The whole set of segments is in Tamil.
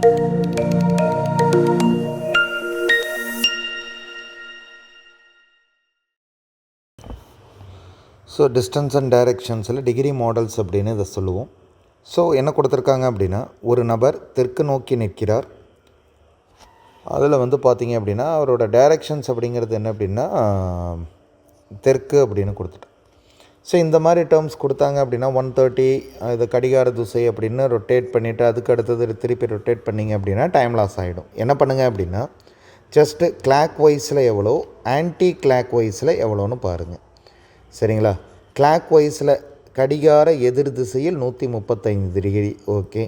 ஸோ டிஸ்டன்ஸ் அண்ட் டைரெக்ஷன்ஸில் டிகிரி மாடல்ஸ் அப்படின்னு இதை சொல்லுவோம். ஸோ என்ன கொடுத்துருக்காங்க அப்படின்னா, ஒரு நபர் தெற்கு நோக்கி நிற்கிறார். அதில் வந்து பார்த்திங்க அப்படின்னா அவரோட டைரெக்ஷன்ஸ் அப்படிங்கிறது என்ன அப்படின்னா தெற்கு அப்படின்னு கொடுத்துட்டேன். ஸோ இந்த மாதிரி டேர்ம்ஸ் கொடுத்தாங்க அப்படின்னா 130 இது கடிகார திசை அப்படின்னு ரொட்டேட் பண்ணிவிட்டு அதுக்கு அடுத்தது திருப்பி ரொட்டேட் பண்ணிங்க அப்படின்னா டைம் லாஸ் ஆகிடும். என்ன பண்ணுங்கள் அப்படின்னா ஜஸ்ட்டு கிளாக் வைஸில் எவ்வளோ, ஆன்டி கிளாக் வைஸில் எவ்வளோன்னு பாருங்கள். சரிங்களா? கிளாக் வைஸில் கடிகார எதிர் திசையில் 135 டிகிரி. ஓகே.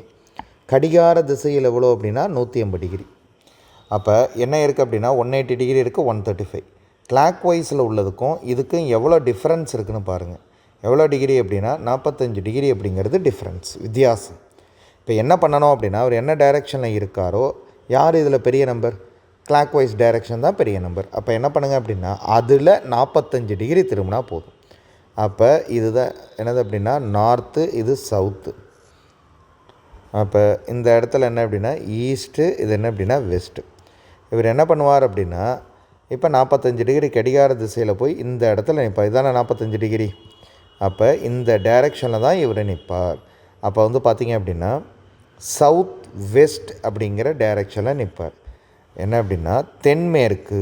கடிகார திசையில் எவ்வளோ அப்படின்னா 180 டிகிரி. அப்போ என்ன இருக்குது அப்படின்னா 180 டிகிரி இருக்குது, 135. கிளாக் வைஸில் உள்ளதுக்கும் இதுக்கும் எவ்வளோ டிஃப்ரென்ஸ் இருக்குதுன்னு பாருங்கள். எவ்வளோ டிகிரி அப்படின்னா 45 டிகிரி அப்படிங்கிறது டிஃப்ரென்ஸ், வித்தியாசம். இப்போ என்ன பண்ணணும் அப்படின்னா அவர் என்ன டைரெக்ஷனில் இருக்காரோ, யார் இதில் பெரிய நம்பர், கிளாக் வைஸ் டைரெக்ஷன் தான் பெரிய நம்பர். அப்போ என்ன பண்ணுங்கள் அப்படின்னா அதில் 45 டிகிரி திரும்பினா போதும். அப்போ இதுதான் என்னது அப்படின்னா நார்த்து, இது சவுத்து. அப்போ இந்த இடத்துல என்ன அப்படின்னா ஈஸ்ட்டு, இது என்ன அப்படின்னா வெஸ்ட்டு. இவர் என்ன பண்ணுவார் அப்படின்னா இப்போ 45 டிகிரி கடிகார திசையில் போய் இந்த இடத்துல நிற்பார். இதானே 45 டிகிரி. அப்போ இந்த டைரெக்ஷனில் தான் இவர் நிற்பார். அப்போ வந்து பார்த்திங்க அப்படின்னா சவுத் வெஸ்ட் அப்படிங்கிற டைரெக்ஷனில் நிற்பார். என்ன அப்படின்னா தென்மேற்கு.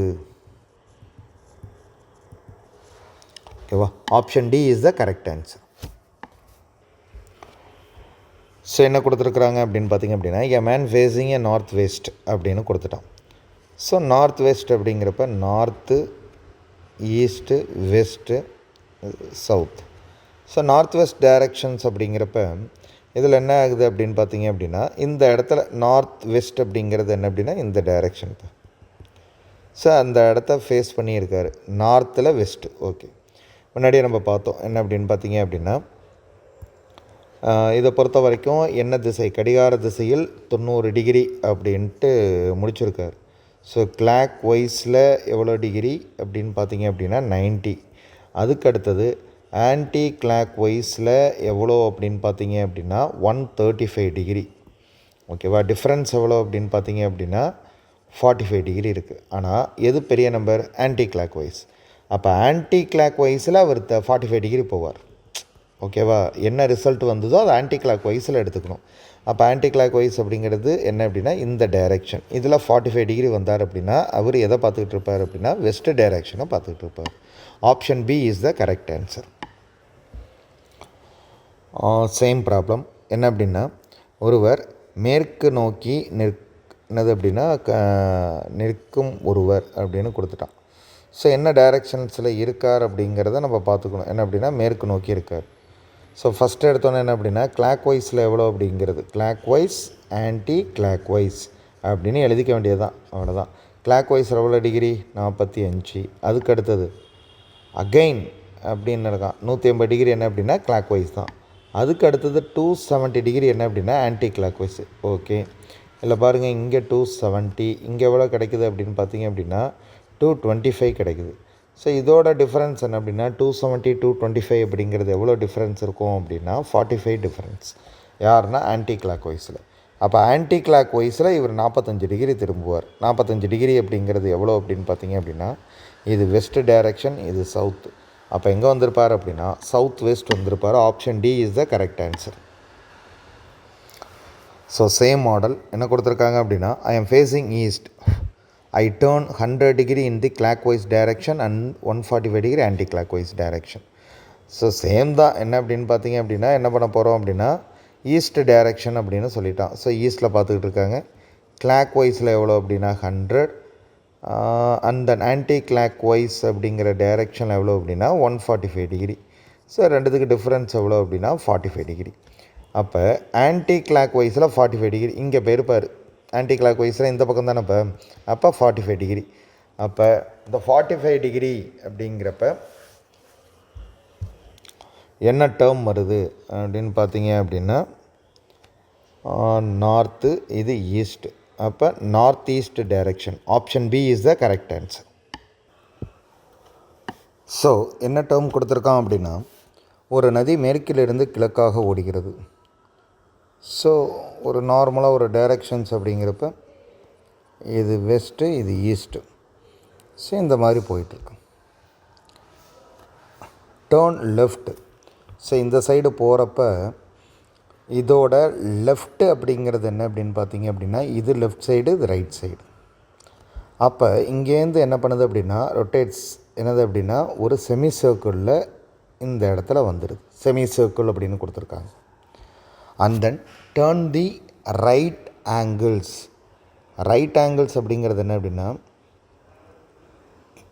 ஓகேவா? Option D is the correct answer. So என்ன கொடுத்துருக்குறாங்க அப்படின்னு பார்த்திங்க அப்படின்னா a man facing a north west அப்படின்னு கொடுத்துட்டான். ஸோ நார்த் வெஸ்ட் அப்படிங்கிறப்ப north, east, west, south. So north west directions அப்படிங்கிறப்ப இதில் என்ன ஆகுது அப்படின்னு பார்த்தீங்க அப்படின்னா இந்த இடத்துல நார்த் வெஸ்ட் அப்படிங்கிறது என்ன அப்படின்னா இந்த டைரெக்ஷன். ஸோ அந்த இடத்த ஃபேஸ் பண்ணியிருக்காரு, நார்த்தில் வெஸ்ட்டு. ஓகே. முன்னாடியே நம்ம பார்த்தோம் என்ன அப்படின்னு பார்த்தீங்க அப்படின்னா இதை பொறுத்த வரைக்கும் என்ன திசை, கடிகார திசையில் 90 டிகிரி அப்படின்ட்டு முடிச்சிருக்காரு. ஸோ கிளாக் வைஸில் எவ்வளோ டிகிரி அப்படின்னு பார்த்தீங்க அப்படின்னா 90. அதுக்கு அடுத்தது ஆன்டி கிளாக் வைஸில் எவ்வளோ அப்படின்னு பார்த்தீங்க அப்படின்னா 135 டிகிரி. ஓகேவா? டிஃப்ரென்ஸ் எவ்வளோ அப்படின்னு பார்த்தீங்க அப்படின்னா 45 டிகிரி இருக்குது. ஆனால் எது பெரிய நம்பர், ஆன்டி கிளாக் வைஸ். அப்போ ஆன்டி கிளாக் வைஸில் அவர் 45 டிகிரி போவார். ஓகேவா? என்ன ரிசல்ட் வந்ததோ அதை ஆன்டி கிளாக் வைஸில் எடுத்துக்கணும். அப்போ ஆன்டி கிளாக் வைஸ் அப்படிங்கிறது என்ன அப்படின்னா இந்த டைரெக்ஷன். இதில் 45 டிகிரி வந்தார் அப்படின்னா அவர் எதை பார்த்துக்கிட்டு இருப்பார் அப்படின்னா வெஸ்ட் டைரெக்ஷனை பார்த்துக்கிட்டு இருப்பார். Option B is the correct answer. Same problem. என்ன அப்படின்னா ஒருவர் மேற்கு நோக்கி என்னது அப்படின்னா நிற்கும் ஒருவர் அப்படின்னு கொடுத்துட்டான். ஸோ என்ன டைரெக்ஷன்ஸில் இருக்கார் அப்படிங்கிறத நம்ம பார்த்துக்கணும். என்ன அப்படின்னா மேற்கு நோக்கி இருக்கார். ஸோ ஃபஸ்ட்டு எடுத்தோன்னே என்ன அப்படின்னா கிளாக் வைஸில் எவ்வளோ அப்படிங்கிறது, clockwise, anticlockwise அப்படின்னு எழுதிக்க வேண்டியது தான், அவ்வளோதான். கிளாக் வைஸ் எவ்வளோ டிகிரி, 45. அதுக்கு அடுத்தது அகெயின் அப்படின்னு இருக்கான் 180 டிகிரி என்ன அப்படின்னா கிளாக் வைஸ் தான். அதுக்கு அடுத்தது 270 டிகிரி என்ன அப்படின்னா ஆன்டி கிளாக் வைஸ். ஓகே. இல்லை பாருங்கள் இங்கே 270, இங்கே எவ்வளோ கிடைக்குது அப்படின்னு பார்த்தீங்க அப்படின்னா 225 கிடைக்குது. ஸோ இதோட டிஃப்ரென்ஸ் என்ன அப்படின்னா 270 225 அப்படிங்கிறது எவ்வளோ டிஃப்ரென்ஸ் இருக்கும் அப்படின்னா 45 டிஃப்ரென்ஸ். யாருன்னா ஆன்டி கிளாக் வைஸில். அப்போ ஆன்டி கிளாக் வைஸில் இவர் 45 டிகிரி திரும்புவார். 45 டிகிரி அப்படிங்கிறது எவ்வளோ அப்படின்னு பார்த்தீங்க அப்படின்னா இது வெஸ்ட் டைரெக்ஷன், இது சவுத். அப்போ எங்கே வந்திருப்பார் அப்படின்னா சவுத் வெஸ்ட் வந்திருப்பார். Option D is the correct answer. So same model என்ன கொடுத்துருக்காங்க அப்படின்னா I am facing east, I turn 100 degree in the clockwise direction and 145 degree anti-clockwise direction. So same தான். என்ன அப்படின்னு பார்த்தீங்க அப்படின்னா என்ன பண்ண போகிறோம் அப்படின்னா ஈஸ்ட் டைரெக்ஷன் அப்படின்னு சொல்லிட்டான். ஸோ ஈஸ்ட்டில் பார்த்துக்கிட்டு இருக்காங்க. கிளாக் வைஸில் எவ்வளோ அப்படின்னா 100 and then anticlockwise அப்படிங்கிற டைரெக்ஷனில் எவ்வளோ அப்படின்னா 145 டிகிரி. ஸோ ரெண்டுத்துக்கு டிஃப்ரென்ஸ் எவ்வளோ அப்படின்னா 45 டிகிரி. அப்போ ஆன்டி கிளாக் வைஸில் 45 டிகிரி இங்கே போயிருப்பார். ஆன்டி கிளாக் வைஸில் இந்த பக்கம் தானே இப்போ. அப்போ 45 டிகிரி. அப்போ இந்த 45 டிகிரி அப்படிங்கிறப்ப என்ன டேர்ம் வருது அப்படின்னு பார்த்தீங்க அப்படின்னா நார்த்து, இது ஈஸ்ட். அப்போ north east direction. Option B is the correct answer. So என்ன டேர்ம் கொடுத்துருக்கான் அப்படின்னா ஒரு நதி மேற்கிலிருந்து கிழக்காக ஓடுகிறது. ஸோ ஒரு நார்மலாக ஒரு டைரக்ஷன்ஸ் அப்படிங்கிறப்ப இது வெஸ்ட்டு, இது ஈஸ்ட்டு. ஸோ இந்த மாதிரி போயிட்டுருக்கு. Turn left. ஸோ இந்த சைடு போகிறப்ப இதோட லெஃப்ட்டு அப்படிங்கிறது என்ன அப்படின்னு பார்த்தீங்க அப்படின்னா, இது லெஃப்ட் சைடு, இது ரைட் சைடு. அப்போ இங்கேருந்து என்ன பண்ணுது அப்படின்னா ரொட்டேட்ஸ் என்னது அப்படின்னா ஒரு செமி சர்க்கிளில் இந்த இடத்துல வந்துடுது. செமி சர்க்கிள் அப்படின்னு கொடுத்துருக்காங்க. And then turn the right angles. Right angles அப்படிங்கிறது என்ன அப்படின்னா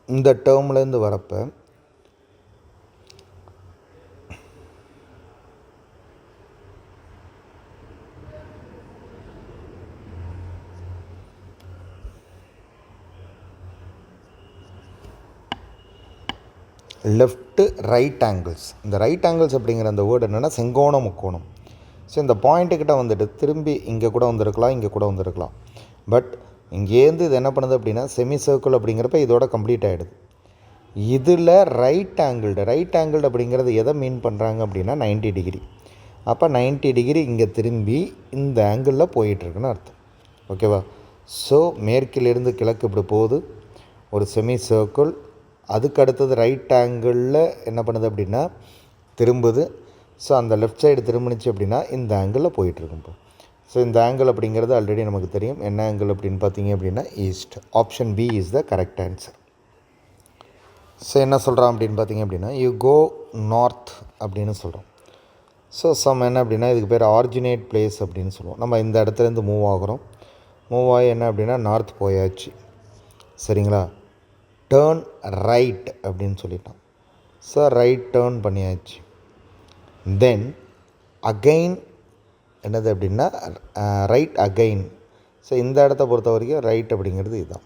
இந்த டேர்ம்லேருந்து வரப்போ லெஃப்ட்டு ரைட் ஆங்கிள்ஸ். இந்த ரைட் ஆங்கிள்ஸ் அப்படிங்கிற அந்த வேர்டு என்னென்னா செங்கோண முக்கோணம். ஸோ இந்த பாயிண்ட்டுக்கிட்ட வந்துட்டு திரும்பி இங்கே கூட வந்திருக்கலாம், இங்கே கூட வந்திருக்கலாம். பட் இங்கேருந்து இது என்ன பண்ணுது அப்படின்னா செமி சர்க்கிள் அப்படிங்கிறப்ப இதோட கம்ப்ளீட் ஆகிடுது. இதில் ரைட் ஆங்கிள்டு அப்படிங்கிறது எதை மீன் பண்ணுறாங்க அப்படின்னா 90 டிகிரி. அப்போ 90 டிகிரி இங்கே திரும்பி இந்த ஆங்கிளில் போயிட்டுருக்குன்னு அர்த்தம். ஓகேவா? ஸோ மேற்கிலிருந்து கிழக்கு இப்படி போகுது, ஒரு செமி சர்க்கிள். அதுக்கு அடுத்தது ரைட் ஆங்கிளில் என்ன பண்ணுது அப்படின்னா திரும்புது. ஸோ அந்த லெஃப்ட் சைடு திரும்பிச்சு அப்படின்னா இந்த ஆங்கிளில் போயிட்டுருக்கும்போ. ஸோ இந்த ஆங்கிள் அப்படிங்கிறது ஆல்ரெடி நமக்கு தெரியும். என்ன ஆங்கிள் அப்படின்னு பார்த்தீங்க அப்படின்னா east. Option B is the correct answer. So என்ன சொல்கிறோம் அப்படின்னு பார்த்தீங்க அப்படின்னா யூ கோ நார்த் அப்படின்னு சொல்கிறோம். ஸோ சம் என்ன அப்படின்னா இதுக்கு பேர் ஆரிஜினேட் பிளேஸ் அப்படின்னு சொல்லுவோம். நம்ம இந்த இடத்துலேருந்து மூவ் ஆகிறோம். மூவ் ஆகி என்ன அப்படின்னா நார்த் போயாச்சு. சரிங்களா? டேர்ன் ரைட் அப்படின்னு சொல்லிட்டோம். ஸோ ரைட் டேர்ன் பண்ணியாச்சு. தென் அகைன் என்னது அப்படின்னா ரைட் அகைன். ஸோ இந்த இடத்த பொறுத்த வரைக்கும் ரைட் அப்படிங்கிறது இதுதான்.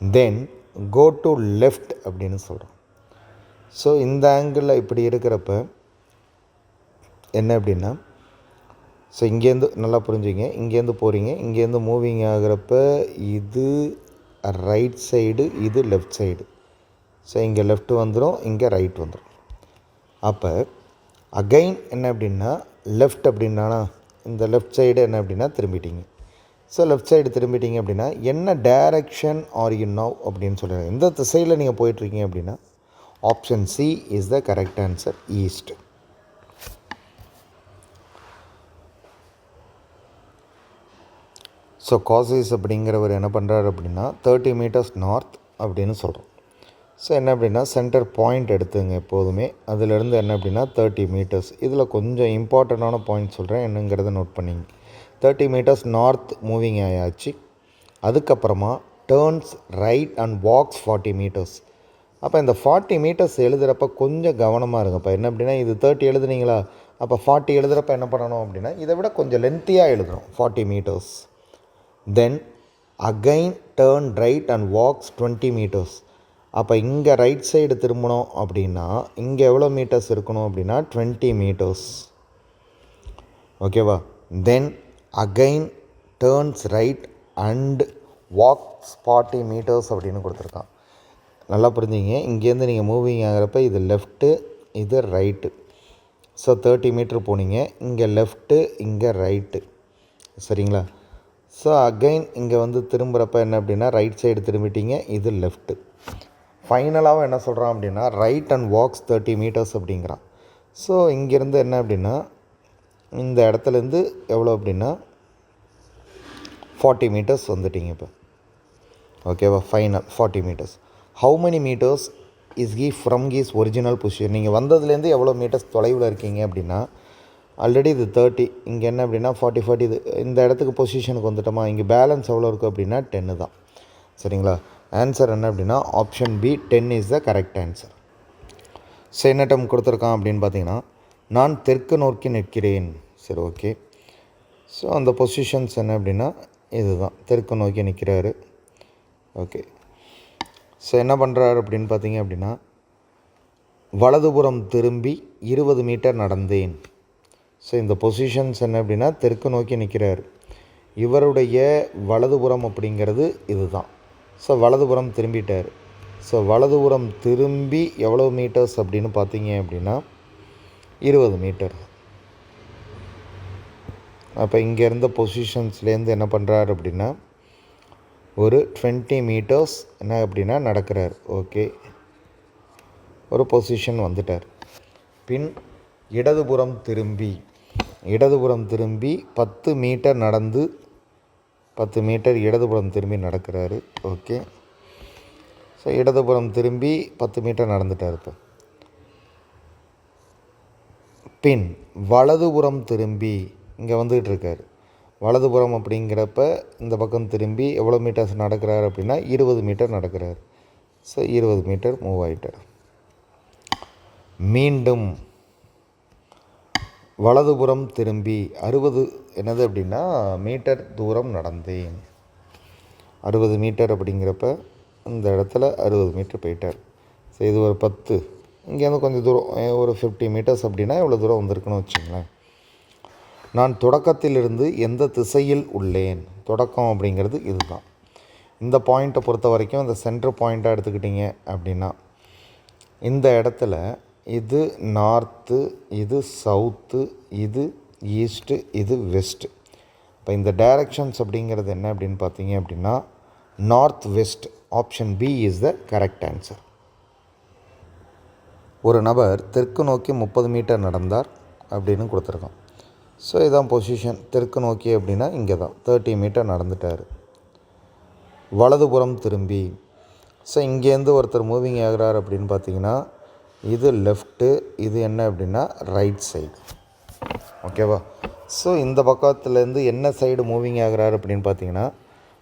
தென் கோ டு லெஃப்ட் அப்படின்னு சொல்கிறோம். ஸோ இந்த ஆங்கிளில் இப்படி இருக்கிறப்ப என்ன அப்படின்னா ஸோ இங்கேருந்து நல்லா புரிஞ்சுங்க, இங்கேருந்து போகிறீங்க, இங்கேருந்து மூவிங் ஆகிறப்ப இது ரைட் சைடு, இது லெஃப்ட் சைடு. ஸோ இங்கே லெஃப்ட் வந்துடும், இங்கே ரைட் வந்துடும். அப்போ அகைன் என்ன அப்படின்னா லெஃப்ட் அப்படின்னா இந்த லெஃப்ட் சைடு என்ன அப்படின்னா திரும்பிட்டீங்க. ஸோ லெஃப்ட் சைடு திரும்பிட்டீங்க அப்படின்னா என்ன டைரக்ஷன் ஆர் யூ நவ் அப்படின்னு சொல்லுங்கள். எந்த திசையில் நீங்கள் போயிட்டுருக்கீங்க அப்படின்னா option C is the correct answer, east. So காசிஸ் அப்படிங்கிறவர் என்ன பண்ணுறாரு அப்படின்னா 30 மீட்டர்ஸ் நார்த் அப்படின்னு சொல்கிறோம். ஸோ என்ன அப்படின்னா சென்டர் பாயிண்ட் எடுத்துங்க எப்போதுமே. அதிலேருந்து என்ன அப்படின்னா 30 மீட்டர்ஸ். இதில் கொஞ்சம் இம்பார்ட்டண்ட்டான பாயிண்ட் சொல்கிறேன், என்னங்கிறத நோட் பண்ணிங்க. 30 மீட்டர்ஸ் நார்த் மூவிங் ஆயாச்சு. அதுக்கப்புறமா turns right and walks 40 metres. அப்போ இந்த 40 மீட்டர்ஸ் எழுதுகிறப்ப கொஞ்சம் கவனமாக இருங்க. இப்போ என்ன அப்படின்னா இது 30 எழுதுனீங்களா, அப்போ 40 எழுதுகிறப்ப என்ன பண்ணணும் அப்படின்னா இதை விட கொஞ்சம் லென்த்தியாக எழுதுகிறோம் 40 metres. Then again turn right and walks 20 metres. அப்போ இங்கே ரைட் சைடு திரும்பணும் அப்படின்னா இங்கே எவ்வளோ மீட்டர்ஸ் இருக்கணும் அப்படின்னா 20 மீட்டர்ஸ். ஓகேவா? Then again turns right and walks 40 metres அப்படின்னு கொடுத்துருக்கான். நல்லா புரிஞ்சுங்க. இங்கேருந்து நீங்கள் மூவிங் ஆகிறப்ப இது லெஃப்ட்டு, இது ரைட்டு. ஸோ 30 மீட்ரு போனீங்க, இங்கே லெஃப்ட்டு, இங்கே ரைட்டு. சரிங்களா? ஸோ அகைன் இங்கே வந்து திரும்புகிறப்ப என்ன அப்படின்னா ரைட் சைடு திரும்பிட்டீங்க, இது லெஃப்ட்டு. ஃபைனலாகவும் என்ன சொல்கிறான் அப்படின்னா ரைட் அண்ட் வாக்ஸ் 30 மீட்டர்ஸ் அப்படிங்கிறான். ஸோ இங்கேருந்து என்ன அப்படின்னா இந்த இடத்துலேருந்து எவ்வளோ அப்படின்னா 40 மீட்டர்ஸ் வந்துட்டீங்க இப்போ. ஓகேவா? Final 40 metres. How many metres is he from his original position. நீங்கள் வந்ததுலேருந்து எவ்வளோ மீட்டர்ஸ் தொலைவில் இருக்கீங்க அப்படின்னா ஆல்ரெடி இது 30, இங்கே என்ன அப்படின்னா 40 இது இந்த இடத்துக்கு பொசிஷனுக்கு வந்துட்டோமா, இங்கே பேலன்ஸ் எவ்வளோ இருக்குது அப்படின்னா 10 தான். சரிங்களா? ஆன்சர் என்ன அப்படின்னா option B 10 is the correct answer. So என்ன டைம் கொடுத்துருக்கான் அப்படின்னு பார்த்தீங்கன்னா நான் தெற்கு நோக்கி நிற்கிறேன். சரி, ஓகே. ஸோ அந்த பொசிஷன்ஸ் என்ன அப்படின்னா இதுதான், தெற்கு நோக்கி நிற்கிறாரு. ஓகே. ஸோ என்ன பண்ணுறாரு அப்படின்னு பார்த்தீங்க அப்படின்னா வலதுபுறம் திரும்பி 20 மீட்டர் நடந்தேன். ஸோ இந்த பொசிஷன்ஸ் என்ன அப்படின்னா தெற்கு நோக்கி நிற்கிறார். இவருடைய வலதுபுறம் அப்படிங்கிறது இது தான். ஸோ வலதுபுறம் திரும்பிட்டார். ஸோ வலதுபுறம் திரும்பி எவ்வளோ மீட்டர்ஸ் அப்படின்னு பார்த்தீங்க அப்படின்னா 20 மீட்டர். அப்போ இங்கே இருந்த பொசிஷன்ஸ்லேருந்து என்ன பண்ணுறாரு அப்படின்னா ஒரு 20 மீட்டர்ஸ் என்ன அப்படின்னா நடக்கிறார். ஓகே, ஒரு பொசிஷன் வந்துட்டார். பின் இடதுபுறம் திரும்பி 10 மீட்டர் நடந்து 10 மீட்டர் இடதுபுறம் திரும்பி நடக்கிறாரு. ஓகே, ஸோ இடதுபுறம் திரும்பி 10 மீட்டர் நடந்துட்டார். இப்போ பின் வலதுபுறம் திரும்பி இங்கே வந்துக்கிட்டு இருக்கார். வலதுபுறம் அப்படிங்கிறப்ப இந்த பக்கம் திரும்பி எவ்வளோ மீட்டர்ஸ் நடக்கிறார் அப்படின்னா 20 மீட்டர் நடக்கிறார். ஸோ 20 மீட்டர் மூவ் ஆகிட்டார். மீண்டும் வலதுபுறம் திரும்பி 60 என்னது அப்படின்னா மீட்டர் தூரம் நடந்தேன். 60 மீட்டர் அப்படிங்கிறப்ப இந்த இடத்துல 60 மீட்டர் போயிட்டார். ஸோ இது ஒரு 10, இங்கேருந்து கொஞ்சம் தூரம் ஒரு 50 மீட்டர்ஸ் அப்படின்னா எவ்வளோ தூரம் வந்திருக்குன்னு வச்சுங்களேன். நான் தொடக்கத்திலிருந்து எந்த திசையில் உள்ளேன். தொடக்கம் அப்படிங்கிறது இதுதான். இந்த பாயிண்ட்டை பொறுத்த வரைக்கும் இந்த சென்டர் பாயிண்ட்டாக எடுத்துக்கிட்டிங்க அப்படின்னா இந்த இடத்துல இது நார்த்து, இது சவுத்து, இது ஈஸ்ட்டு, இது வெஸ்ட்டு. இப்போ இந்த டைரக்ஷன்ஸ் அப்படிங்கிறது என்ன அப்படின்னு பார்த்தீங்க அப்படின்னா north west. Option B is the correct answer. ஒரு நபர் தெற்கு நோக்கி 30 மீட்டர் நடந்தார் அப்படின்னு கொடுத்துருக்கோம். ஸோ இதான் பொசிஷன். தெற்கு நோக்கி அப்படின்னா இங்கே தான் 30 மீட்டர் நடந்துட்டார். வலதுபுறம் திரும்பி, ஸோ இங்கேருந்து ஒருத்தர் மூவிங் ஆகிறார் அப்படின்னு பார்த்தீங்கன்னா இது லெஃப்ட்டு, இது என்ன அப்படின்னா ரைட் சைடு. ஓகேவா? ஸோ இந்த பக்கத்துலேருந்து என்ன சைடு மூவிங் ஆகிறார் அப்படின்னு பார்த்தீங்கன்னா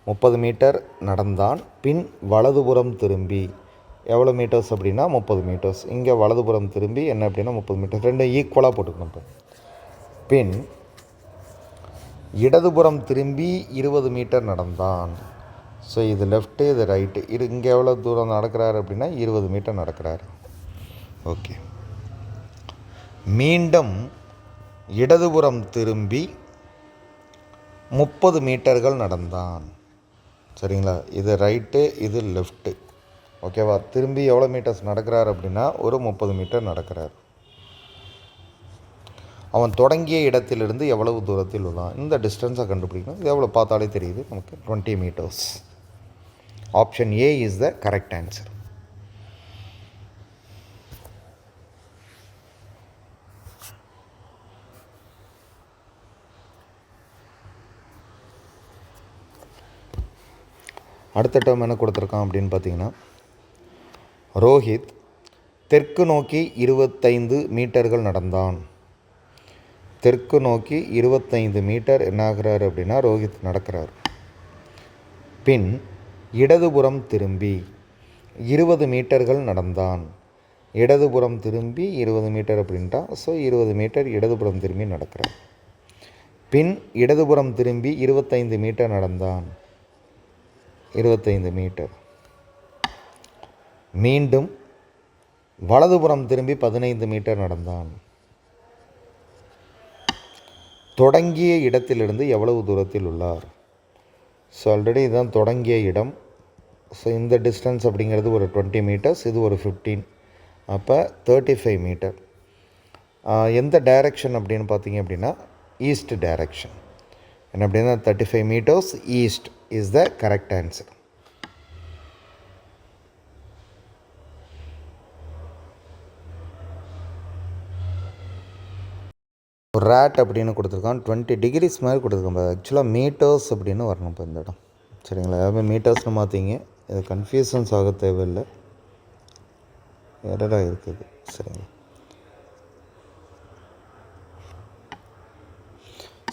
30 மீட்டர் நடந்தான். பின் வலதுபுறம் திரும்பி எவ்வளோ மீட்டர்ஸ் அப்படின்னா 30 மீட்டர்ஸ். இங்கே வலதுபுறம் திரும்பி என்ன அப்படின்னா 30 மீட்டர்ஸ். ரெண்டும் ஈக்குவலாக போட்டுக்கணும். இப்போ பின் இடதுபுறம் திரும்பி 20 மீட்டர் நடந்தான். ஸோ இது லெஃப்ட்டு, இது ரைட்டு. இங்கே எவ்வளோ தூரம் நடக்கிறாரு அப்படின்னா 20 மீட்டர் நடக்கிறாரு. ஓகே, மீண்டும் இடதுபுறம் திரும்பி 30 மீட்டர்கள் நடந்தான். சரிங்களா? இது ரைட்டு, இது லெஃப்ட்டு. ஓகேவா? திரும்பி எவ்வளோ மீட்டர்ஸ் நடக்கிறார் அப்படின்னா ஒரு 30 மீட்டர் நடக்கிறார். அவன் தொடங்கிய இடத்திலிருந்து எவ்வளவு தூரத்தில் உள்ளான். இந்த டிஸ்டன்ஸை கண்டுபிடிக்கணும். இது எவ்வளோ பார்த்தாலே தெரியுது நமக்கு, 20 metres. Option A is the correct answer. அடுத்த டேர்ம் என்ன கொடுத்துருக்கான் அப்படின்னு பார்த்தீங்கன்னா ரோஹித் தெற்கு நோக்கி 25 மீட்டர்கள் நடந்தான். தெற்கு நோக்கி 25 மீட்டர் என்னாகிறார் அப்படின்னா ரோஹித் நடக்கிறார். பின் இடதுபுறம் திரும்பி 20 மீட்டர்கள் நடந்தான். இடதுபுறம் திரும்பி 20 மீட்டர் அப்படின்ட்டா. ஸோ 20 மீட்டர் இடதுபுறம் திரும்பி நடக்கிறார். பின் இடதுபுறம் திரும்பி 25 மீட்டர் நடந்தான். 25 மீட்டர். மீண்டும் வலதுபுறம் திரும்பி 15 மீட்டர் நடந்தான். தொடங்கிய இடத்திலிருந்து எவ்வளவு தூரத்தில் உள்ளார். ஸோ ஆல்ரெடி இதுதான் தொடங்கிய இடம். ஸோ இந்த டிஸ்டன்ஸ் அப்படிங்கிறது ஒரு 20 மீட்டர்ஸ், இது ஒரு 15, அப்போ 35 மீட்டர். எந்த டைரக்ஷன் அப்படின்னு பார்த்தீங்க அப்படின்னா ஈஸ்ட் டைரக்ஷன். என்ன அப்படின்னா 35 metres east is the correct answer. Rate அப்படின்னு கொடுத்துருக்கான். 20 டிகிரிஸ் மாதிரி கொடுத்துருக்கோம். ஆக்சுவலாக மீட்டர்ஸ் அப்படின்னு வரணும் இப்போ இந்த இடம். சரிங்களா? எல்லாமே மீட்டர்ஸ்னு மாற்றிங்க. இது கன்ஃபியூஷன்ஸ் ஆக தேவையில்லை, எரராக இருக்குது. சரிங்களா?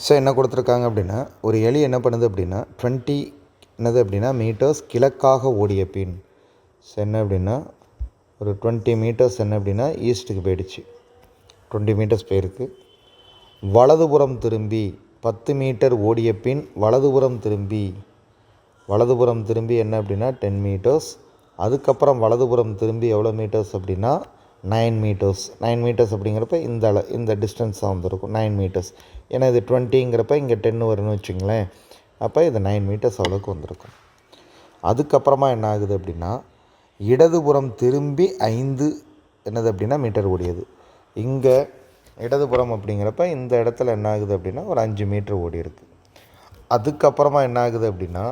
ஸோ என்ன கொடுத்துருக்காங்க அப்படின்னா ஒரு எலி என்ன பண்ணுது அப்படின்னா 20 என்னது அப்படின்னா மீட்டர்ஸ் கிழக்காக ஓடிய பின். ஸோ என்ன அப்படின்னா ஒரு 20 மீட்டர்ஸ் என்ன அப்படின்னா ஈஸ்ட்டுக்கு போயிடுச்சு. 20 மீட்டர்ஸ் போயிருக்கு. வலதுபுறம் திரும்பி 10 மீட்டர் ஓடிய பின் வலதுபுறம் திரும்பி என்ன அப்படின்னா 10 மீட்டர்ஸ். அதுக்கப்புறம் வலதுபுறம் திரும்பி எவ்வளோ மீட்டர்ஸ் அப்படின்னா 9 மீட்டர்ஸ். 9 மீட்டர்ஸ் அப்படிங்கிறப்ப இந்த டிஸ்டன்ஸ் தான் வந்திருக்கும் 9 மீட்டர்ஸ். ஏன்னா இது 20ங்கிறப்ப இங்கே 10 வரும்னு வச்சுங்களேன். அப்போ இது 9 மீட்டர்ஸ் அளவுக்கு வந்திருக்கும். அதுக்கப்புறமா என்ன ஆகுது அப்படின்னா இடதுபுறம் திரும்பி 5 என்னது அப்படின்னா மீட்டர் ஓடியது. இங்கே இடதுபுறம் அப்படிங்கிறப்ப இந்த இடத்துல என்ன ஆகுது அப்படின்னா ஒரு 5 மீட்டர் ஓடி இருக்குது. அதுக்கப்புறமா என்ன ஆகுது அப்படின்னா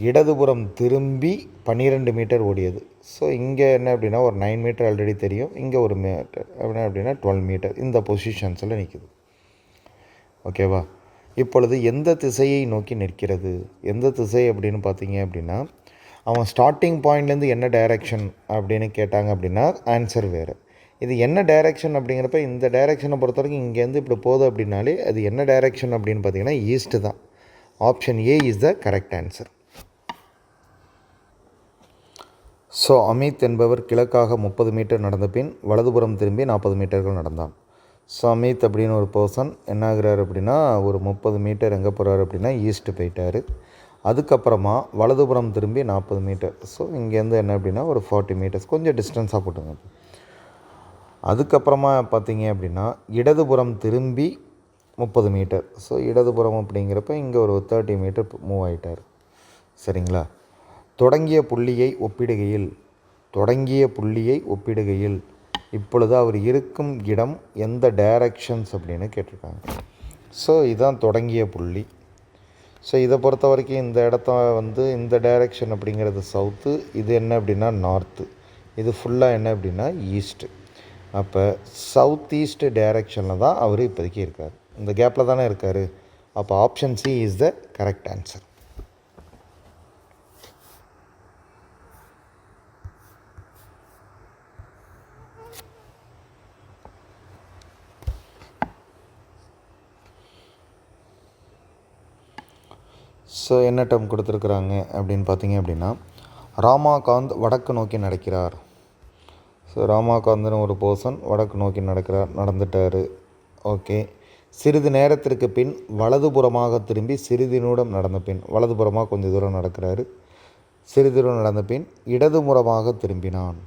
இடதுபுறம் திரும்பி 12 மீட்டர் ஓடியது. ஸோ இங்கே என்ன அப்படின்னா ஒரு 9 மீட்டர் ஆல்ரெடி தெரியும், இங்கே ஒரு மீட்டர் அப்படின்னா 12 மீட்டர் இந்த பொசிஷன்ஸில் நிற்குது. ஓகேவா? இப்பொழுது எந்த திசையை நோக்கி நிற்கிறது? எந்த திசை அப்படின்னு பார்த்தீங்க அப்படின்னா அவன் ஸ்டார்டிங் பாயிண்ட்லேருந்து என்ன டைரெக்ஷன் அப்படின்னு கேட்டாங்க அப்படின்னா ஆன்சர் வேறு. இது என்ன டைரெக்ஷன் அப்படிங்கிறப்ப இந்த டைரெக்ஷனை பொறுத்த வரைக்கும் இங்கேருந்து இப்படி போகுது அப்படின்னாலே அது என்ன டைரெக்ஷன் அப்படின்னு பார்த்தீங்கன்னா ஈஸ்ட்டு தான். Option A is the correct answer. So Amit என்பவர் கிழக்காக 30 மீட்டர் நடந்த பின் வலதுபுறம் திரும்பி 40 மீட்டர்கள் நடந்தான். ஸோ அமித் அப்படின்னு ஒரு பர்சன் என்ன ஆகுறாரு அப்படின்னா ஒரு 30 மீட்டர் எங்கே போகிறாரு அப்படின்னா ஈஸ்ட்டு போயிட்டார். அதுக்கப்புறமா வலதுபுறம் திரும்பி 40 மீட்டர். ஸோ இங்கேருந்து என்ன அப்படின்னா ஒரு 40 மீட்டர்ஸ் கொஞ்சம் டிஸ்டன்ஸாக போட்டுங்க. அதுக்கப்புறமா பார்த்தீங்க அப்படின்னா இடதுபுறம் திரும்பி 30 மீட்டர். ஸோ இடதுபுறம் அப்படிங்கிறப்ப இங்கே ஒரு 30 மீட்டர் மூவ் ஆகிட்டார். சரிங்களா? தொடங்கிய புள்ளியை ஒப்பிடுகையில் இப்பொழுது அவர் இருக்கும் இடம் எந்த டைரக்ஷன்ஸ் அப்படின்னு கேட்டிருக்காங்க. ஸோ இதுதான் தொடங்கிய புள்ளி. ஸோ இதை பொறுத்த வரைக்கும் இந்த இடத்த வந்து இந்த டைரெக்ஷன் அப்படிங்கிறது சவுத்து, இது என்ன அப்படின்னா நார்த்து, இது ஃபுல்லாக என்ன அப்படின்னா ஈஸ்ட்டு. அப்போ சவுத் ஈஸ்ட் டைரெக்ஷனில் தான் அவர் இப்போதைக்கு இருக்கார். இந்த கேப்பில் தானே இருக்கார். அப்போ option C is the correct answer. So என்ன டேர்ம் கொடுத்துருக்குறாங்க அப்படின்னு பார்த்தீங்க அப்படின்னா ராமாகாந்த் வடக்கு நோக்கி நடக்கிறார். ஸோ ராமாகாந்தன் ஒரு பர்சன் வடக்கு நோக்கி நடந்துட்டார். ஓகே. சிறிது நேரத்திற்கு பின் வலதுபுறமாக திரும்பி சிறிது நிமிடம் நடந்த பின் வலதுபுறமாக கொஞ்சம் தூரம் நடக்கிறாரு. சிறிது தூரம் நடந்த பின் இடதுபுறமாக திரும்பினான்.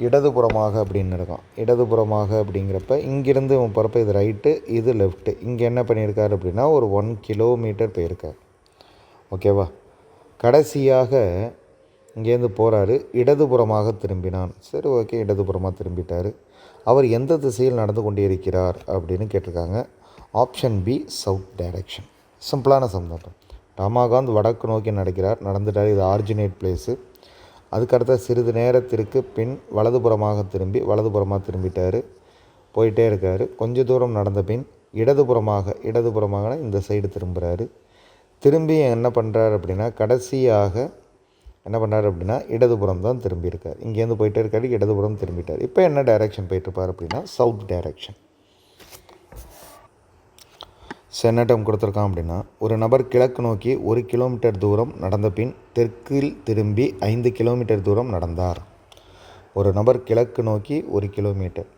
இடதுபுறமாக அப்படின்னு இருக்கான். இடதுபுறமாக அப்படிங்கிறப்ப இங்கேருந்து போகிறப்ப இது ரைட்டு, இது லெஃப்ட்டு. இங்கே என்ன பண்ணியிருக்காரு அப்படின்னா ஒரு 1 கிலோமீட்டர் போயிருக்கார். ஓகேவா? கடைசியாக இங்கேருந்து போகிறாரு, இடதுபுறமாக திரும்பினான். சரி, ஓகே, இடதுபுறமாக திரும்பிட்டார். அவர் எந்த திசையில் நடந்து கொண்டிருக்கிறார் அப்படின்னு கேட்டிருக்காங்க. Option B south direction. சிம்பிளான சந்தர்ப்பம். ராமாகாந்த் வடக்கு நோக்கி நடந்துட்டார். இது ஆரிஜினேட் பிளேஸு. அதுக்கடுத்த சிறிது நேரத்திற்கு பின் வலதுபுறமாக திரும்பிட்டார். போயிட்டே இருக்கார். கொஞ்சம் தூரம் நடந்த பின் இடதுபுறமாக இந்த சைடு திரும்புகிறாரு. திரும்பி என்ன பண்ணுறாரு அப்படின்னா கடைசியாக என்ன பண்ணுறாரு அப்படின்னா இடதுபுறம் தான் திரும்பியிருக்கார். இங்கேருந்து போயிட்டே இருக்காரு, இடதுபுறம் திரும்பிட்டார். இப்போ என்ன டைரெக்ஷன் போயிட்டுருப்பார் அப்படின்னா சவுத் டைரெக்ஷன். என்ன டைம் கொடுத்துருக்கான் அப்படின்னா ஒரு நபர் கிழக்கு நோக்கி 1 கிலோமீட்டர் தூரம் நடந்த பின் தெற்கில் திரும்பி 5 கிலோமீட்டர் தூரம் நடந்தார். ஒரு நபர் கிழக்கு நோக்கி 1 கிலோமீட்டர்,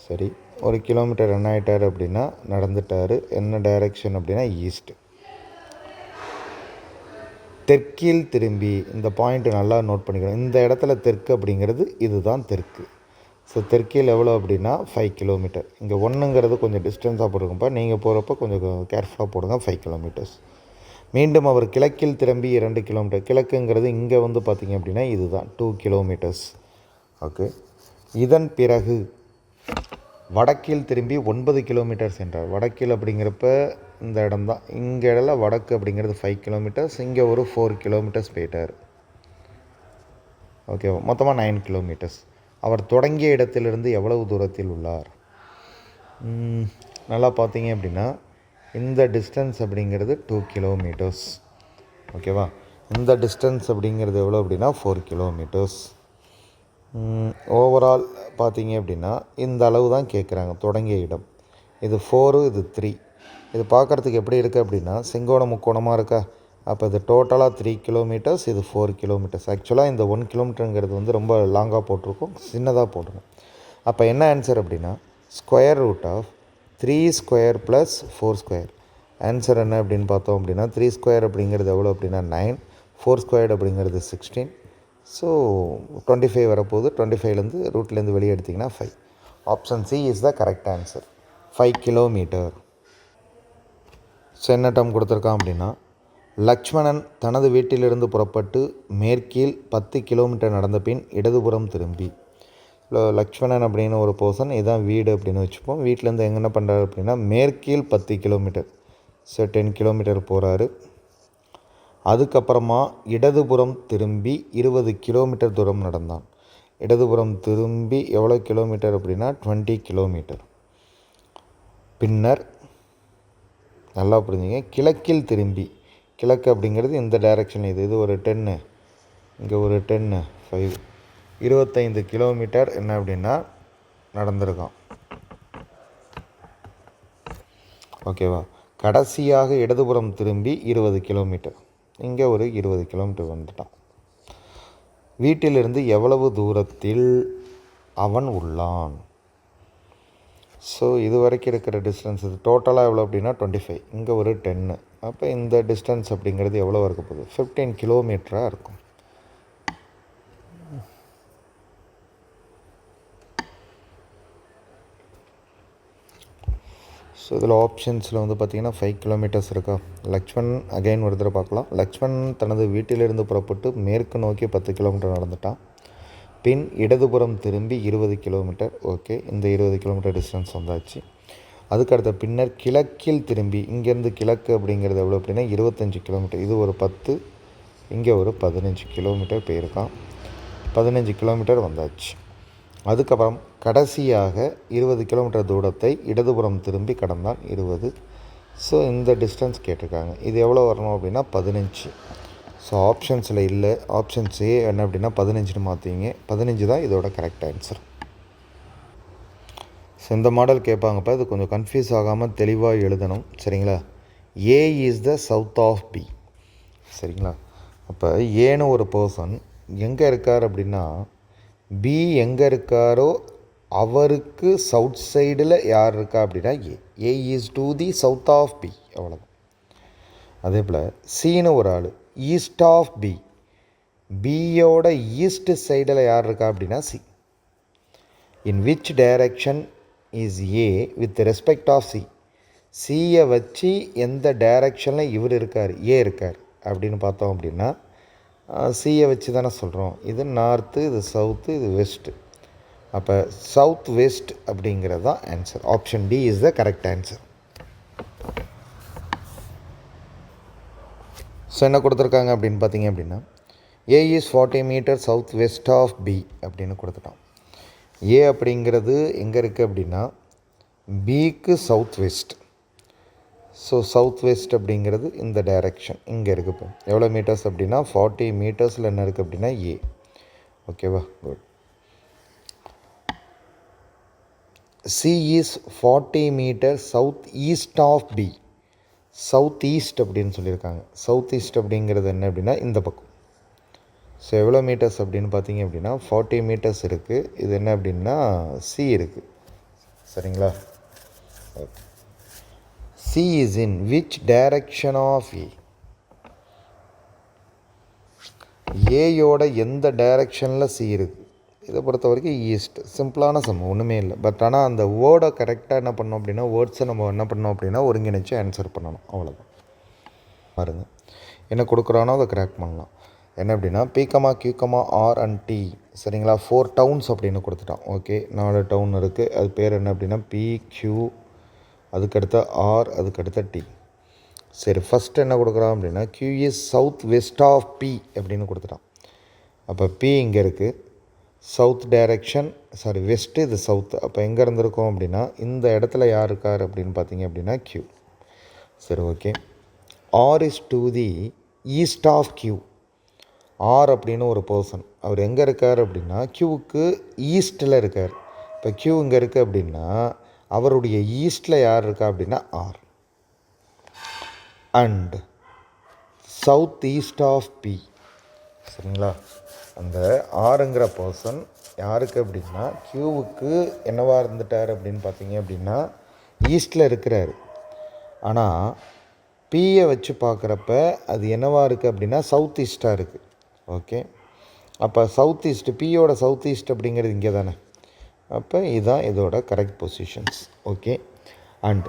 சரி, 1 கிலோமீட்டர் என்ன ஆகிட்டார் அப்படின்னா நடந்துட்டார். என்ன டைரெக்ஷன் அப்படின்னா ஈஸ்ட். தெற்கில் திரும்பி, இந்த பாயிண்ட் நல்லா நோட் பண்ணிக்கணும். இந்த இடத்துல தெற்கு அப்படிங்கிறது இதுதான் தெற்கு. ஸோ தெற்கில் எவ்வளோ அப்படின்னா 5 கிலோமீட்டர். இங்கே 1ங்கிறது கொஞ்சம் டிஸ்டன்ஸாக போட்டுருக்கும்ப்பா, நீங்கள் போகிறப்ப கொஞ்சம் கேர்ஃபுல்லாக போடுங்க. 5 கிலோமீட்டர்ஸ். மீண்டும் அவர் கிழக்கில் திரும்பி 2 கிலோமீட்டர். கிழக்குங்கிறது இங்கே வந்து பார்த்திங்க அப்படின்னா இதுதான் 2 கிலோமீட்டர்ஸ். ஓகே. இதன் பிறகு வடக்கில் திரும்பி 9 கிலோமீட்டர் சென்றார். வடக்கில் அப்படிங்கிறப்ப இந்த இடம் தான், இங்கே இடம் வடக்கு அப்படிங்கிறது 5 கிலோமீட்டர்ஸ், இங்கே ஒரு 4 கிலோமீட்டர்ஸ் போயிட்டார். ஓகே, மொத்தமாக 9 கிலோமீட்டர்ஸ். அவர் தொடங்கிய இடத்திலிருந்து எவ்வளவு தூரத்தில் உள்ளார்? நல்லா பார்த்தீங்க அப்படின்னா இந்த டிஸ்டன்ஸ் அப்படிங்கிறது 2 கிலோமீட்டர்ஸ். ஓகேவா? இந்த டிஸ்டன்ஸ் அப்படிங்கிறது எவ்வளோ அப்படின்னா 4 கிலோமீட்டர்ஸ். ஓவரால் பார்த்தீங்க அப்படின்னா இந்த அளவு தான் கேட்குறாங்க. தொடங்கிய இடம் இது 4, இது 3. இது பார்க்குறதுக்கு எப்படி இருக்குது அப்படின்னா செங்கோணம் முக்கோணமாக இருக்கா? அப்போ இது டோட்டலாக 3 கிலோமீட்டர்ஸ், இது 4 கிலோமீட்டர்ஸ். ஆக்சுவலாக இந்த 1 கிலோமீட்டருங்கிறது வந்து ரொம்ப லாங்காக போட்டிருக்கோம், சின்னதாக போட்டிருக்கோம். அப்போ என்ன ஆன்சர் அப்படின்னா square root of 3 square plus 4 square. Answer என்ன அப்படின்னு பார்த்தோம் அப்படின்னா 3 ஸ்கொயர் அப்படிங்கிறது எவ்வளோ அப்படின்னா 9, 4 ஸ்கொயர் அப்படிங்கிறது 16. ஸோ 25 வரப்போகுது. 25லேருந்து ரூட்லேருந்து வெளியே எடுத்திங்கன்னா 5. Option C is the correct answer, 5 kilometre. So என்ன டேர்ம் கொடுத்துருக்கான் அப்படின்னா லக்ஷ்மணன் தனது வீட்டிலிருந்து புறப்பட்டு மேற்கில் 10 கிலோமீட்டர் நடந்த பின் இடதுபுறம் திரும்பி. இல்லை லக்ஷ்மணன் அப்படின்னு ஒரு பர்சன், இதுதான் வீடு அப்படின்னு வச்சுப்போம். வீட்டிலேருந்து எங்கே என்ன பண்ணுறாரு அப்படின்னா மேற்கில் 10 கிலோமீட்டர், ஸோ 10 கிலோமீட்டர் போகிறாரு. அதுக்கப்புறமா இடதுபுறம் திரும்பி 20 கிலோமீட்டர் தூரம் நடந்தான். இடதுபுறம் திரும்பி எவ்வளோ கிலோமீட்டர் அப்படின்னா 20 கிலோமீட்டர். பின்னர் நல்லா புரிஞ்சுங்க, கிழக்கில் திரும்பி, கிழக்கு அப்படிங்கிறது இந்த டைரெக்ஷன், இது ஒரு 10, இங்கே ஒரு 10, 5, 25 கிலோமீட்டர் என்ன அப்படின்னா நடந்திருக்கான். ஓகேவா? கடைசியாக இடதுபுறம் திரும்பி 20 கிலோமீட்டர், இங்கே ஒரு 20 கிலோமீட்டர் வந்துட்டான். வீட்டிலிருந்து எவ்வளவு தூரத்தில் அவன் உள்ளான்? ஸோ இது வரைக்கும் இருக்கிற டிஸ்டன்ஸ் இது டோட்டலாக எவ்வளோ அப்படின்னா 25, இங்கே ஒரு 10. அப்போ இந்த டிஸ்டன்ஸ் அப்படிங்கிறது எவ்வளோ இருக்க போகுது? 15 கிலோமீட்டராக இருக்கும். ஸோ இதில் ஆப்ஷன்ஸில் வந்து பார்த்திங்கன்னா 5 கிலோமீட்டர்ஸ் இருக்கா. லக்ஷ்மண் அகைன் ஒரு தடவை பார்க்கலாம். லக்ஷ்மண் தனது வீட்டிலிருந்து புறப்பட்டு மேற்கு நோக்கி 10 கிலோமீட்டர் நடந்துட்டான். பின் இடதுபுறம் திரும்பி 20 கிலோமீட்டர். ஓகே, இந்த 20 கிலோமீட்டர் டிஸ்டன்ஸ் வந்தாச்சு. அதுக்கடுத்த பின்னர் கிழக்கில் திரும்பி, இங்கேருந்து கிழக்கு அப்படிங்கிறது எவ்வளோ அப்படின்னா 25 கிலோமீட்டர், இது ஒரு 10, இங்கே ஒரு 15 கிலோமீட்டர் போயிருக்கான். 15 கிலோமீட்டர் வந்தாச்சு. அதுக்கப்புறம் கடைசியாக 20 கிலோமீட்டர் தூரத்தை இடதுபுறம் திரும்பி கடந்தான், 20. ஸோ இந்த டிஸ்டன்ஸ் கேட்டிருக்காங்க. இது எவ்வளோ வரணும் அப்படின்னா 15. ஸோ ஆப்ஷன்ஸில் இல்லை. ஆப்ஷன்ஸ் ஏ என்ன அப்படின்னா 15ன்னு மாற்றிங்க. 15 தான் இதோட கரெக்ட் ஆன்சர். ஸோ இந்த மாடல் கேட்பாங்கப்பா, இது கொஞ்சம் கன்ஃபியூஸ் ஆகாமல் தெளிவாக எழுதணும். சரிங்களா? A is the south of B. சரிங்களா? அப்போ ஏன்னு ஒரு பர்சன் எங்கே இருக்கார் அப்படின்னா பி எங்கே இருக்காரோ அவருக்கு சவுத் சைடில் யார் இருக்கா அப்படின்னா A is to the south of B, அவ்வளோதான். அதே போல் சின்னு ஒரு ஆள் ஈஸ்ட் ஆஃப் பி, பியோட ஈஸ்ட் சைடில் யார் இருக்கா அப்படின்னா C. In which direction is A with respect of C, சியை வச்சு எந்த டைரக்ஷனில் இவர் இருக்கார், ஏ இருக்கார் அப்படின்னு பார்த்தோம் அப்படின்னா சியை வச்சு தானே சொல்கிறோம். இது நார்த்து, இது சவுத்து, இது வெஸ்ட்டு. அப்போ சவுத் வெஸ்ட் அப்படிங்கிறது தான் answer. Option D is the correct answer. So என்ன கொடுத்துருக்காங்க அப்படின்னு பார்த்தீங்க அப்படின்னா A is 40 metre south west of B அப்படின்னு கொடுத்துட்டான். ஏ அப்படிங்கிறது எங்கே இருக்குது அப்படின்னா பிக்கு south west. So south west அப்படிங்கிறது இந்த டைரெக்ஷன் இங்கே இருக்குது. எவ்வளோ மீட்டர்ஸ் அப்படின்னா 40 மீட்டர்ஸில் என்ன இருக்குது அப்படின்னா ஏ. ஓகேவா? Good. C is 40 metre south east of B. South east அப்படின்னு சொல்லியிருக்காங்க. சவுத் ஈஸ்ட் அப்படிங்கிறது என்ன அப்படின்னா இந்த பக்கம். ஸோ எவ்வளோ மீட்டர்ஸ் அப்படின்னு பார்த்தீங்க அப்படின்னா 40 மீட்டர்ஸ் இருக்குது. இது என்ன அப்படின்னா சி இருக்குது. சரிங்களா? Okay. C is in which direction of A, ஏயோட எந்த டைரக்ஷனில் சி இருக்குது. இதை பொறுத்த வரைக்கும் ஈஸ்ட். சிம்பிளான சம், ஒன்றுமே இல்லை. பட் ஆனால் அந்த வேர்டை கரெக்டாக என்ன பண்ணோம் அப்படின்னா வேர்ட்ஸை நம்ம என்ன பண்ணோம் அப்படின்னா ஒருங்கிணைச்சு ஆன்சர் பண்ணணும், அவ்வளோதான். பாருங்க என்ன கொடுக்குறானோ அதை கரெக்ட் பண்ணலாம். என்ன அப்படின்னா பிகமா கியூகமா ஆர் அண்ட் டி. சரிங்களா? 4 டவுன்ஸ் அப்படின்னு கொடுத்துட்டான். ஓகே, 4 டவுன் இருக்குது. அது பேர் என்ன அப்படின்னா பி கியூ, அதுக்கடுத்த ஆர், அதுக்கடுத்த டி. சரி, ஃபஸ்ட்டு என்ன கொடுக்குறான் அப்படின்னா Q is south west of B அப்படின்னு கொடுத்துட்டான். அப்போ பி இங்கே இருக்குது, சவுத் டைரெக்ஷன், சாரி வெஸ்ட்டு, இது சவுத். அப்போ எங்கே இருந்திருக்கோம் அப்படின்னா இந்த இடத்துல யார் இருக்கார் அப்படின்னு பார்த்தீங்க அப்படின்னா கியூ. சரி, okay. R is to the east of Q. R அப்படின்னு ஒரு பர்சன், அவர் எங்கே இருக்கார் அப்படின்னா கியூவுக்கு ஈஸ்ட்டில் இருக்கார். இப்போ கியூ இங்கே இருக்குது அப்படின்னா அவருடைய ஈஸ்ட்டில் யார் இருக்கா அப்படின்னா R. And south east of B. சரிங்களா? அந்த ஆறுங்கிற பர்சன் யாருக்கு அப்படின்னா கியூவுக்கு என்னவாக இருந்துட்டார் அப்படின்னு பார்த்தீங்க அப்படின்னா ஈஸ்ட்டில் இருக்கிறாரு. ஆனால் பியை வச்சு பார்க்குறப்ப அது என்னவாக இருக்குது அப்படின்னா சவுத் ஈஸ்ட்டாக இருக்குது. ஓகே, அப்போ சவுத் ஈஸ்ட், பியோட சவுத் ஈஸ்ட் அப்படிங்கிறது இங்கே தானே. அப்போ இதுதான் இதோட correct positions. Okay. And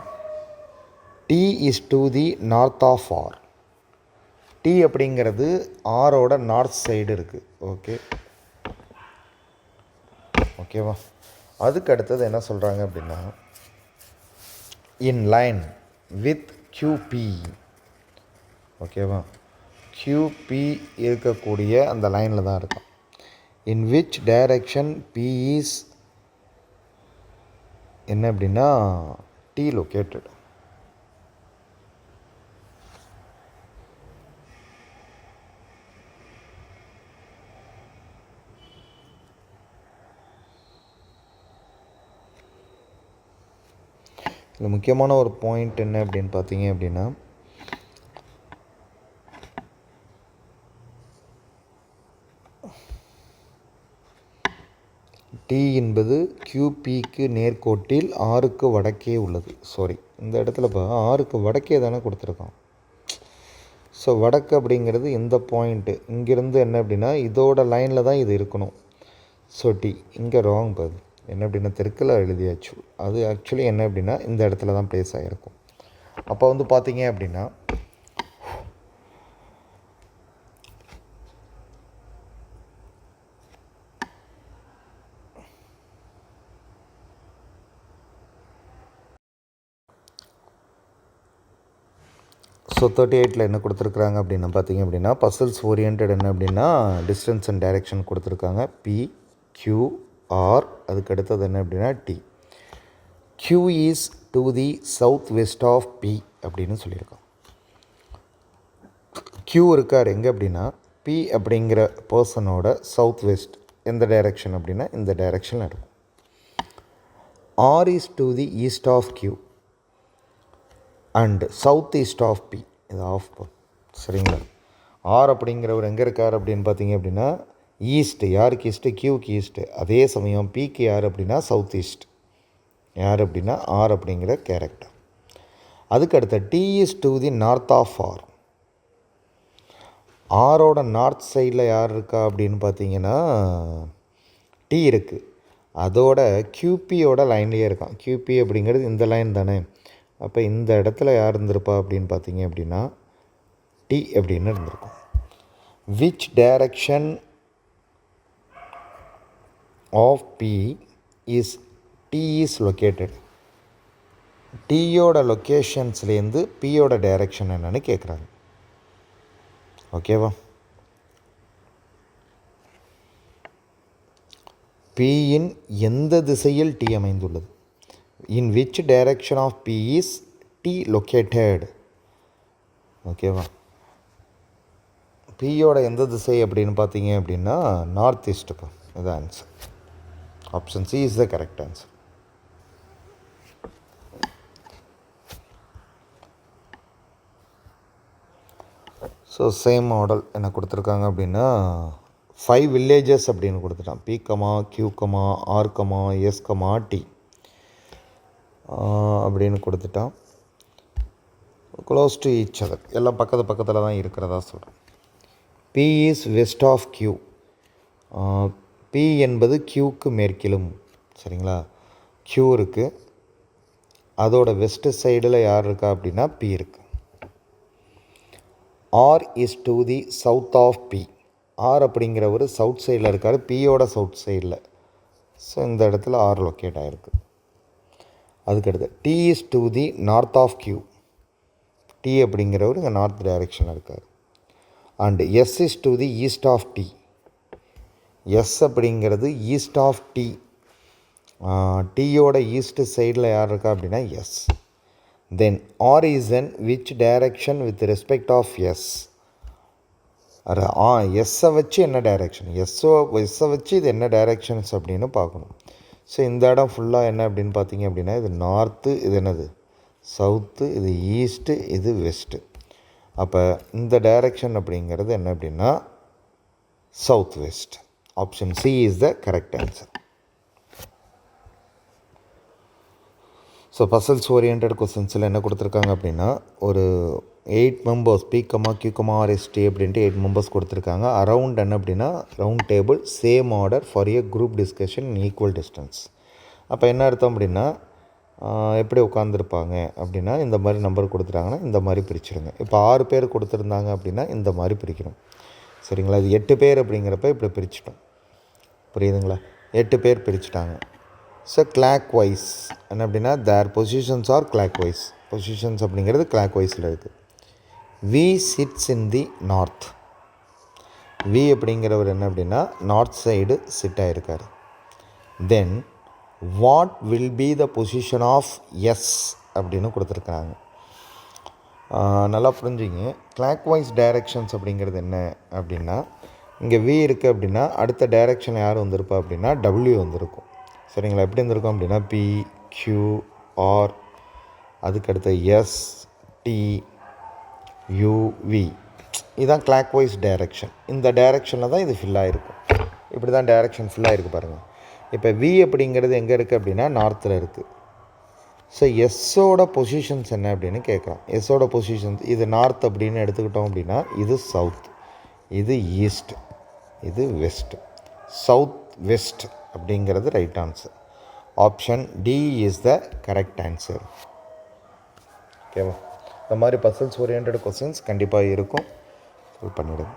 T is to the north of R. T அப்படிங்கிறது ஆரோட நார்த் சைடு இருக்குது. ஓகே, ஓகேவா? அதுக்கு அடுத்தது என்ன சொல்கிறாங்க அப்படின்னா, இன் லைன் வித் QP. ஓகேவா? QP இருக்கக்கூடிய அந்த லைனில் தான் இருக்கும். இன் விச் டைரக்ஷன் P இஸ் என்ன அப்படின்னா T லொக்கேட்டட். இதில் முக்கியமான ஒரு பாயிண்ட் என்ன அப்படின்னு பார்த்தீங்க அப்படின்னா, T என்பது QPக்கு நேர்கோட்டில் ஆறுக்கு வடக்கே உள்ளது. சாரி, இந்த இடத்துல இப்போ ஆறுக்கு வடக்கே தானே கொடுத்துருக்கோம். ஸோ வடக்கு அப்படிங்கிறது இந்த பாயிண்ட்டு இங்கேருந்து என்ன அப்படின்னா இதோட லைனில் தான் இது இருக்கணும். ஸோ T இங்கே ராங் பாது என்ன அப்படின்னா தெற்கில் எழுதியாச்சு. அது ஆக்சுவலி என்ன அப்படின்னா இந்த இடத்துல தான் ப்ளேஸ் ஆகிருக்கும். அப்போ வந்து பார்த்தீங்க அப்படின்னா ஸோ 38 என்ன கொடுத்துருக்குறாங்க அப்படின்னா பார்த்தீங்க அப்படின்னா பசல்ஸ் ஓரியன்ட் என்ன அப்படின்னா டிஸ்டன்ஸ் அண்ட் டைரெக்ஷன் கொடுத்துருக்காங்க. PQR. அதுக்கு அடுத்தது என்ன அப்படின்னா T. Q is to the south west of P அப்படின்னு சொல்லியிருக்கோம். Q இருக்கார் எங்கே அப்படின்னா P அப்படிங்கிற பர்சனோட சவுத் வெஸ்ட் எந்த டைரெக்ஷன் அப்படின்னா இந்த டைரெக்ஷனில் இருக்கும். R is to the east of Q and south east of P. இது ஆஃப் சரிங்களா? ஆர் அப்படிங்கிறவர் எங்கே இருக்கார் அப்படின்னு பார்த்தீங்க அப்படின்னா ஈஸ்ட்டு. யாருக்கு ஈஸ்ட்டு? Qக்கு ஈஸ்ட்டு. அதே சமயம் Pக்கு யார் அப்படின்னா சவுத் ஈஸ்ட். யார் அப்படின்னா ஆர் அப்படிங்கிற கேரக்டர். அதுக்கு அடுத்த T is to the north of R. ஆரோட நார்த் சைடில் யார் இருக்கா அப்படின்னு பார்த்தீங்கன்னா T இருக்குது. அதோட QPயோட லைன்லேயே இருக்கான். QP அப்படிங்கிறது இந்த லைன் தானே. அப்போ இந்த இடத்துல யார் இருந்திருப்பா அப்படின்னு பார்த்தீங்க அப்படின்னா T அப்படின்னு இருந்திருக்கும். Which direction of P is T is located. Tயோட லொக்கேஷன்ஸ்லேருந்து Pயோட டைரக்ஷன் என்னன்னு கேட்குறாங்க. ஓகேவா? Pயின் எந்த திசையில் T அமைந்துள்ளது. In which direction of P is T located. ஓகேவா? Pயோட எந்த திசை அப்படின்னு பார்த்தீங்க அப்படின்னா நார்த் ஈஸ்ட்டுப்பா. இது answer. Option C is the correct answer. So same model என்ன கொடுத்துருக்காங்க அப்படின்னா 5 வில்லேஜஸ் அப்படின்னு கொடுத்துட்டான். P, Q, R, S, T அப்படின்னு கொடுத்துட்டான். க்ளோஸ் டு ஈச் அதர், எல்லாம் பக்கத்தில் தான் இருக்கிறதா சொல்கிறேன். P is west of Q. P என்பது Qக்கு மேற்கிலும். சரிங்களா? Q இருக்குது. அதோட வெஸ்ட் சைடில் யார் இருக்கா அப்படின்னா P இருக்குது. R is to the south of P. R அப்படிங்கிற ஒரு சவுத் சைடில் இருக்கார், Pயோட சவுத் சைடில். ஸோ இந்த இடத்துல R லொக்கேட் ஆகிருக்கு. அதுக்கடுத்து T is to the north of Q. T அப்படிங்கிறவர் இங்கே நார்த் டைரெக்ஷனில் இருக்கார். And S is to the east of T. S அப்படிங்கிறது ஈஸ்ட் ஆஃப் T. Tயோட ஈஸ்ட் சைடில் யார் இருக்கா அப்படின்னா S. Then R is in which direction with respect of S. எஸ்ஸை வச்சு என்ன டைரெக்ஷன், எஸ்ஸை வச்சு இது என்ன டைரெக்ஷன்ஸ் அப்படின்னு பார்க்கணும். ஸோ இந்த இடம் ஃபுல்லாக என்ன அப்படின்னு பார்த்தீங்க அப்படின்னா இது நார்த்து, இது என்னது சவுத்து, இது ஈஸ்ட்டு, இது வெஸ்ட்டு. அப்போ இந்த டைரெக்ஷன் அப்படிங்கிறது என்ன அப்படின்னா south west. Option C is the correct answer. So puzzles orient கொஸ்டின்ஸில் என்ன கொடுத்துருக்காங்க அப்படின்னா ஒரு 8 members P, Q, R, S, T அப்படின்ட்டு 8 மெம்பர்ஸ் கொடுத்துருக்காங்க. அரவுண்ட் என்ன அப்படின்னா round table same order for a group discussion in equal distance. அப்போ என்ன அர்த்தம் அப்படின்னா எப்படி உட்காந்துருப்பாங்க அப்படின்னா இந்த மாதிரி நம்பர் கொடுத்துட்டாங்கன்னா இந்த மாதிரி பிரிச்சுடுங்க. இப்போ 6 பேர் கொடுத்துருந்தாங்க அப்படின்னா இந்த மாதிரி பிரிக்கணும். சரிங்களா? இது 8 பேர் அப்படிங்கிறப்ப இப்படி பிரிச்சிட்டோம். புரியுதுங்களா? 8 பேர் பிரிச்சுட்டாங்க. ஸோ கிளாக் வைஸ் என்ன அப்படின்னா their positions are clockwise. Positions அப்படிங்கிறது கிளாக் வைஸில் இருக்குது. V sits in the north. V அப்படிங்கிறவர் என்ன அப்படின்னா நார்த் சைடு சிட் ஆகிருக்கார். Then what will be the position of S அப்படின்னு கொடுத்துருக்காங்க. நல்லா புரிஞ்சுங்க. கிளாக் வைஸ் டைரெக்ஷன்ஸ் அப்படிங்கிறது என்ன அப்படின்னா இங்கே வி இருக்குது அப்படின்னா அடுத்த டைரெக்ஷன் யார் வந்திருப்பா அப்படின்னா டபிள்யூ வந்திருக்கும். சரிங்களா? எப்படி வந்திருக்கும் அப்படின்னா பி கியூ ஆர், அதுக்கடுத்த எஸ் டி யூ வி. இதுதான் கிளாக் வைஸ் டைரெக்ஷன். இந்த டைரெக்ஷனில் தான் இது ஃபில் ஆகிருக்கும். இப்படி தான் டைரெக்ஷன் ஃபில் ஆகிருக்கு பாருங்கள். இப்போ வி அப்படிங்கிறது எங்கே இருக்குது அப்படின்னா நார்த்தில் இருக்குது. ஸோ எஸ்ஸோட பொசிஷன்ஸ் என்ன அப்படின்னு கேட்குறோம். எஸ்ஸோட பொசிஷன்ஸ் இது நார்த் அப்படின்னு எடுத்துக்கிட்டோம் அப்படின்னா இது சவுத், இது ஈஸ்ட், இது வெஸ்ட். சவுத் வெஸ்ட் அப்படிங்கிறது right answer. Option D is the correct answer. ஓகேவா? இந்த மாதிரி பசில்ஸ் ஓரியன்ட் கொஸ்டின்ஸ் கண்டிப்பாக இருக்கும். சால்வ் பண்ணிவிடுங்க.